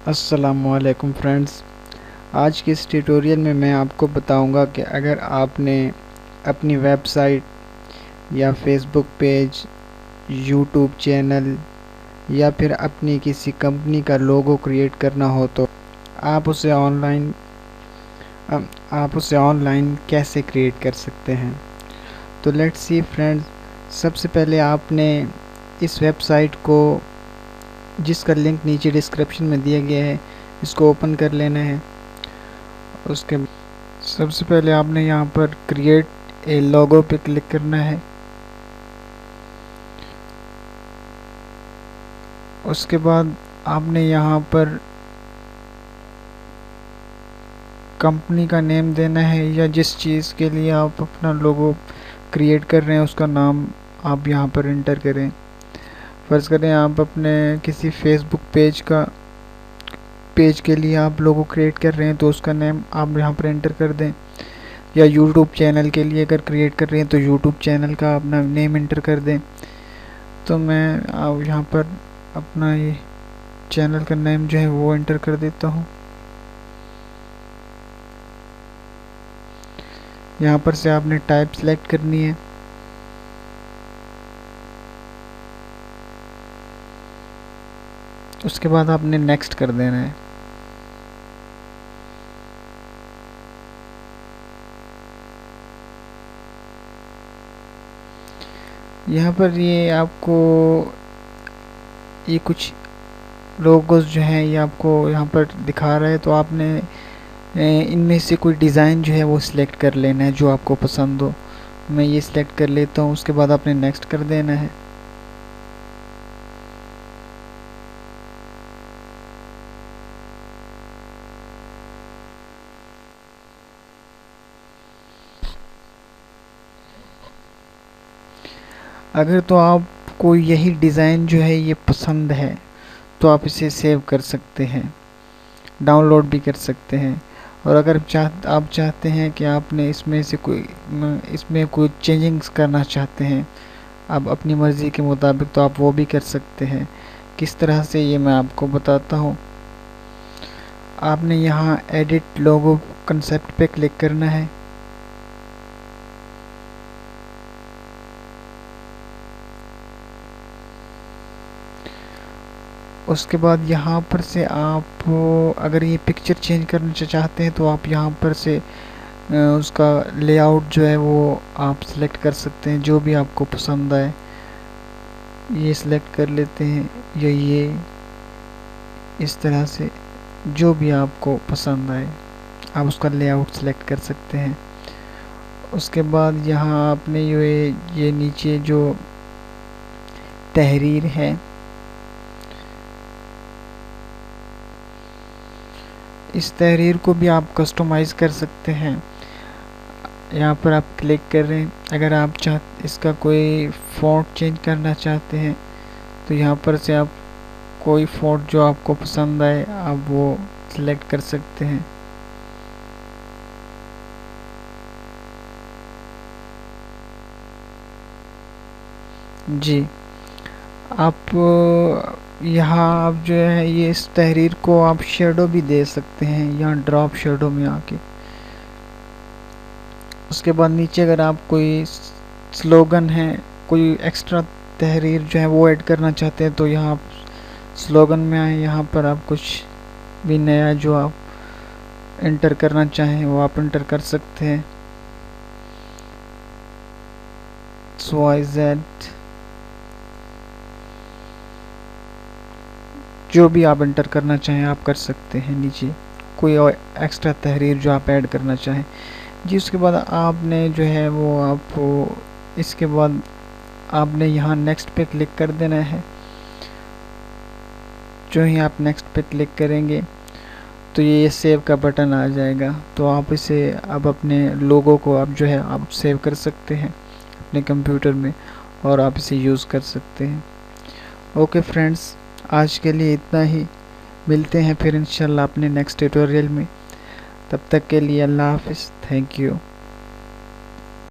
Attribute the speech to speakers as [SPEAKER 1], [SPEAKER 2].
[SPEAKER 1] अस्सलामुअलैकुम फ्रेंड्स। आज के इस ट्यूटोरियल में मैं आपको बताऊंगा कि अगर आपने अपनी वेबसाइट या फेसबुक पेज, यूट्यूब चैनल या फिर अपनी किसी कंपनी का लोगो क्रिएट करना हो तो आप उसे ऑनलाइन कैसे क्रिएट कर सकते हैं। तो लेट्स सी फ्रेंड्स, सबसे पहले आपने इस वेबसाइट को, जिसका लिंक नीचे डिस्क्रिप्शन में दिया गया है, इसको ओपन कर लेना है। उसके सबसे पहले आपने यहाँ पर क्रिएट ए लोगो पे क्लिक करना है। उसके बाद आपने यहाँ पर कंपनी का नेम देना है या जिस चीज़ के लिए आप अपना लोगो क्रिएट कर रहे हैं उसका नाम आप यहाँ पर एंटर करें। फ़र्ज़ करें आप अपने किसी फेसबुक पेज के लिए आप लोगो क्रिएट कर रहे हैं तो उसका नेम आप यहाँ पर एंटर कर दें, या यूट्यूब चैनल के लिए अगर क्रिएट कर रहे हैं तो यूट्यूब चैनल का अपना नेम एंटर कर दें। तो मैं अब यहाँ पर अपना ये चैनल का नेम जो है वो एंटर कर देता हूँ। यहाँ पर से आपने टाइप सेलेक्ट करनी है। उसके बाद आपने नेक्स्ट कर देना है। यहाँ पर ये आपको ये कुछ लोगोस जो हैं ये आपको यहाँ पर दिखा रहा है, तो आपने इनमें से कोई डिज़ाइन जो है वो सिलेक्ट कर लेना है जो आपको पसंद हो। मैं ये सिलेक्ट कर लेता हूँ। उसके बाद आपने नेक्स्ट कर देना है। अगर तो आपको यही डिज़ाइन जो है ये पसंद है तो आप इसे सेव कर सकते हैं, डाउनलोड भी कर सकते हैं। और अगर आप चाहते हैं कि आपने इसमें कोई चेंजिंग्स करना चाहते हैं आप अपनी मर्ज़ी के मुताबिक, तो आप वो भी कर सकते हैं। किस तरह से ये मैं आपको बताता हूँ। आपने यहाँ एडिट लोगो कंसेप्ट पे क्लिक करना है। उसके बाद यहाँ पर से आप अगर ये पिक्चर चेंज करना चाहते हैं तो आप यहाँ पर से उसका लेआउट जो है वो आप सिलेक्ट कर सकते हैं, जो भी आपको पसंद आए। ये सिलेक्ट कर लेते हैं या ये इस तरह से, जो भी आपको पसंद आए आप उसका लेआउट सिलेक्ट कर सकते हैं। उसके बाद यहाँ आपने ये नीचे जो तहरीर है, इस तहरीर को भी आप कस्टमाइज़ कर सकते हैं। यहाँ पर आप क्लिक कर रहे हैं। अगर आप इसका कोई फ़ॉन्ट चेंज करना चाहते हैं तो यहाँ पर से आप कोई फ़ॉन्ट जो आपको पसंद आए आप वो सिलेक्ट कर सकते हैं। जी, आप यहाँ आप जो है ये इस तहरीर को आप शेडो भी दे सकते हैं, यहाँ ड्रॉप शेडो में आके। उसके बाद नीचे अगर आप कोई स्लोगन है, कोई एक्स्ट्रा तहरीर जो है वो ऐड करना चाहते हैं तो यहाँ आप स्लोगन में आए। यहाँ पर आप कुछ भी नया जो आप इंटर करना चाहें वो आप इंटर कर सकते हैं। XYZ जो भी आप इंटर करना चाहें आप कर सकते हैं। नीचे कोई और एक्स्ट्रा तहरीर जो आप ऐड करना चाहें जी। उसके बाद आपने जो है वो आप इसके बाद आपने यहाँ नेक्स्ट पे क्लिक कर देना है। जो ही आप नेक्स्ट पे क्लिक करेंगे तो ये सेव का बटन आ जाएगा। तो आप इसे अब अपने लोगो को आप जो है आप सेव कर सकते हैं अपने कंप्यूटर में और आप इसे यूज़ कर सकते हैं। ओके फ्रेंड्स, आज के लिए इतना ही। मिलते हैं फिर इंशाल्लाह अपने नेक्स्ट ट्यूटोरियल में। तब तक के लिए अल्लाह हाफ़िज़। Thank you.